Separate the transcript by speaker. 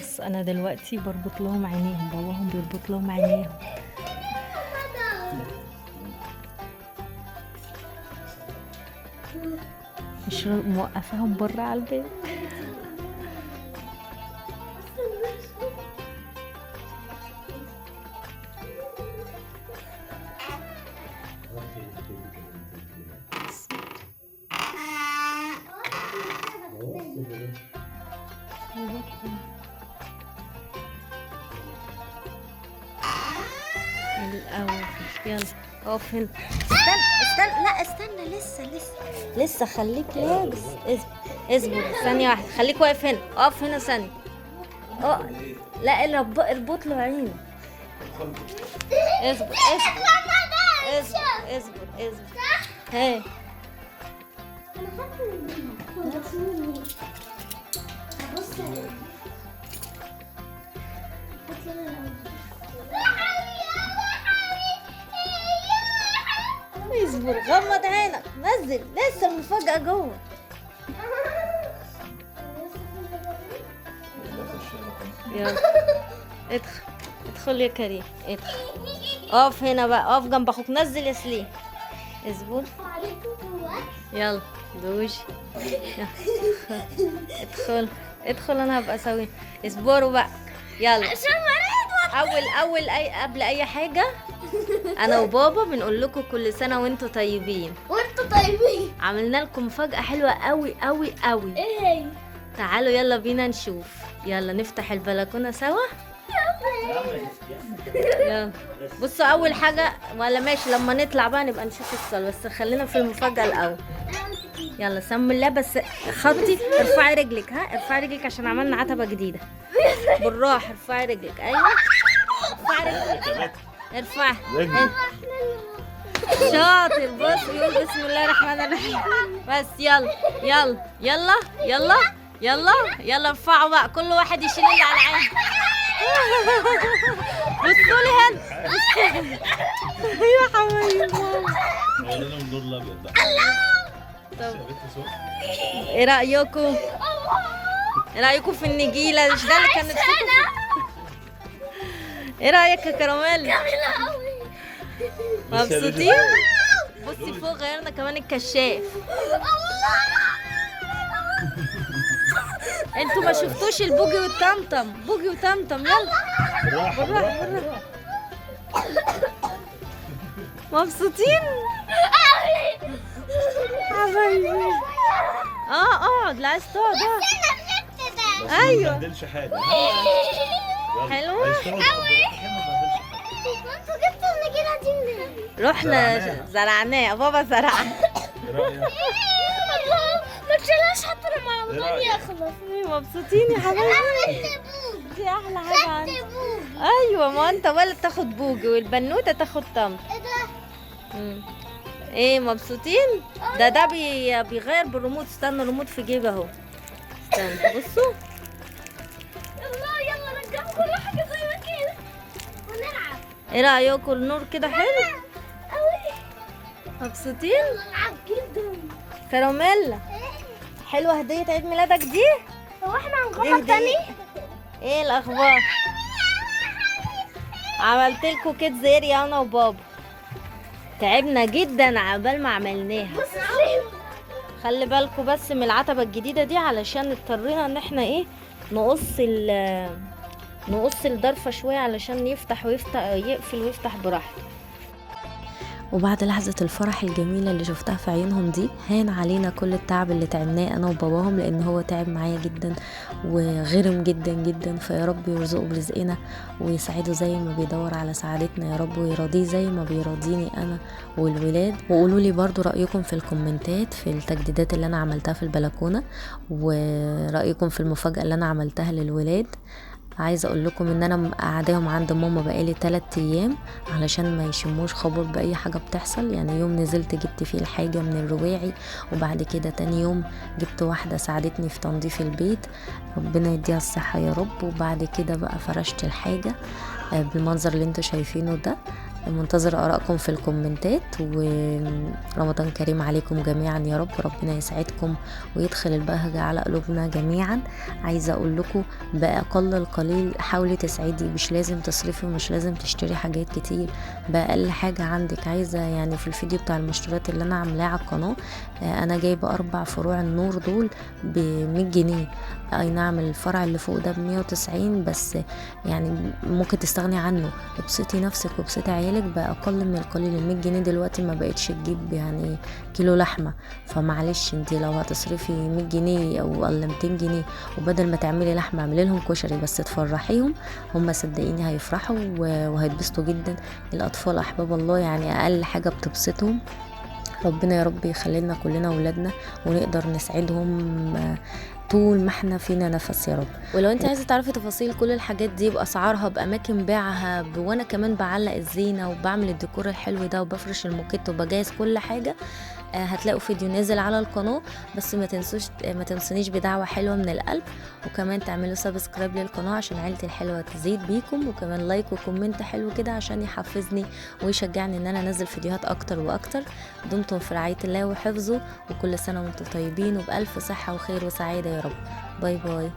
Speaker 1: بس انا دلوقتي بربط لهم عينيهم، باباهم بيربط لهم عينيهم. مش موقفاهم بره على البيت. الأول يلا اقف هنا. استنى لا استنى، لسه خليك لابس. اصبر ثانية واحدة، خليك واقف هنا، اقف هنا ثانية. لا اربط له عينه. اصبر هاي. اصبر، غمض عينك، نزل، لسه المفاجأة جوه. يلا ادخل يا كريم، ادخل. اقف هنا بقى، اقف جنب اخوك، نزل يا سليم. اصبر يلا دوش. ادخل انا هبقى اسوي. اصبروا بقى يلا. قبل اي حاجه انا وبابا بنقول لكم كل سنه وانتم طيبين. عملنا لكم مفاجاه حلوه قوي قوي قوي.
Speaker 2: ايه هي؟
Speaker 1: تعالوا يلا بينا نشوف. يلا نفتح البلكونه سوا. يلا بصوا اول حاجه، ولا ماشي لما نطلع بقى نبقى نشوف الصاله، بس خلينا في المفاجاه الاول. يلا سمي الله. بس خطي، ارفعي رجلك. ارفعي رجلك عشان عملنا عتبه جديده. بالراحه ارفعي رجلك. ايوه ارفعي رجلك. ارفعي. شاطر. بص يقول بسم الله الرحمن الرحيم. بس يلا ارفعوا بقى، كل واحد يشيل اللي على عينه. بصوا لي هنا. يا حبايبي طب ايه رأيكم؟ في النجيلة؟ مش ده اللي كان نفسكم؟ ايه رأيك يا كراميل؟ مبسوطين؟ بصي فوق غيرنا كمان الكشاف. انتوا ما شفتوش البوجي والطمطم. يلا بالراحة. مبسوطين؟ حبايبي اقعد. لا عايز تقعد. ايوه
Speaker 3: ما تبدلش حاجه.
Speaker 1: حلوة
Speaker 2: قوي. انتوا جبتوا النجيلة دي منين؟
Speaker 1: رحنا زرعناه، بابا زرعها.
Speaker 2: الله، ما تشيلهاش حتى لما رمضان يخلص.
Speaker 1: مبسوطين يا حبايبي؟ دي احلى حاجة عندي. ايوه، ما انت ولد تاخد بوجي والبنوتة تاخد طمط.
Speaker 2: ايه ده؟
Speaker 1: ايه مبسوطين؟ ده بيغير بالريموت. استنى الريموت في جيبي اهو. استنى بصوا.
Speaker 2: يلا نرجع كل حاجة زي ما كده ونلعب.
Speaker 1: ايه رأيكم؟ النور كده حلو
Speaker 2: قوي.
Speaker 1: مبسوطين؟
Speaker 2: نلعب جدا.
Speaker 1: كراميلا حلوة هدية عيد ميلادك دي.
Speaker 2: هو احنا
Speaker 1: دي
Speaker 2: هنغلط تاني؟
Speaker 1: ايه الاخبار؟ عملت لكم كيت زيري انا وبابا. تعبنا جدا عبال ما عملناها. خلي بالكم بس من العتبة الجديدة دي، علشان اضطرينا ان احنا ايه نقص الضرفة شوية علشان يقفل ويفتح براحته. وبعد لحظة الفرح الجميلة اللي شفتها في عيونهم دي، هان علينا كل التعب اللي تعبناه انا وباباهم، لان هو تعب معايا جدا وغرم جدا جدا. فيا رب يرزقه برزقنا ويسعده زي ما بيدور على سعادتنا يا رب، ويرضيه زي ما بيرضيني انا والولاد. وقولوا لي برضو رأيكم في الكومنتات في التجديدات اللي انا عملتها في البلكونة، ورأيكم في المفاجأة اللي انا عملتها للولاد. عايزه اقول لكم ان انا مقعداهم عند ماما بقالي 3 ايام علشان ما يشموش خبر باي حاجه بتحصل. يعني يوم نزلت جبت فيه الحاجه من الرواعي، وبعد كده تاني يوم جبت واحده ساعدتني في تنظيف البيت، ربنا يديها الصحه يا رب. وبعد كده بقى فرشت الحاجه بالمنظر اللي انتوا شايفينه ده. منتظرة آرائكم في الكومنتات، ورمضان كريم عليكم جميعا يا رب. ربنا يسعدكم ويدخل البهجة على قلوبنا جميعا. عايزة اقول لكم بأقل القليل حاولي تسعدي، مش لازم تصرفي ومش لازم تشتري حاجات كتير، بأقل حاجة عندك. عايزة يعني في الفيديو بتاع المشتريات اللي انا عاملاه على القناة، انا جايبة 4 فروع النور دول ب100 جنيه. اي نعم الفرع اللي فوق ده ب190، بس يعني ممكن تستغني عنه. ابسطي نفسك وابسطي عيالك بأقل من القليل. ال100 جنيه دلوقتي ما بقتش تجيب يعني كيلو لحمة، فمعلش انت لو هتصرفي 100 جنيه او ولا 200 جنيه وبدل ما تعملي لحمة اعملي لهم كشري بس تفرحيهم، هم صدقيني هيفرحوا وهيتبسطوا جدا. الاطفال احباب الله، يعني اقل حاجة بتبسطهم. ربنا يا رب يخلي لنا كلنا ولادنا ونقدر نسعدهم طول ما احنا فينا نفس يا رب. ولو انت عايزه تعرفي تفاصيل كل الحاجات دي باسعارها باماكن بيعها وانا كمان بعلق الزينه وبعمل الديكور الحلو ده وبفرش الموكيت وبجهز كل حاجه، هتلاقوا فيديو نازل على القناه. بس ما تنسونيش بدعوه حلوه من القلب، وكمان تعملوا سبسكرايب للقناه عشان عيلتي الحلوه تزيد بيكم، وكمان لايك وكومنت حلو كده عشان يحفزني ويشجعني ان انا انزل فيديوهات اكتر واكتر. دمتم في رعايه الله وحفظه، وكل سنه وانتم طيبين وبالف صحه وخير وسعاده يا رب. باي باي.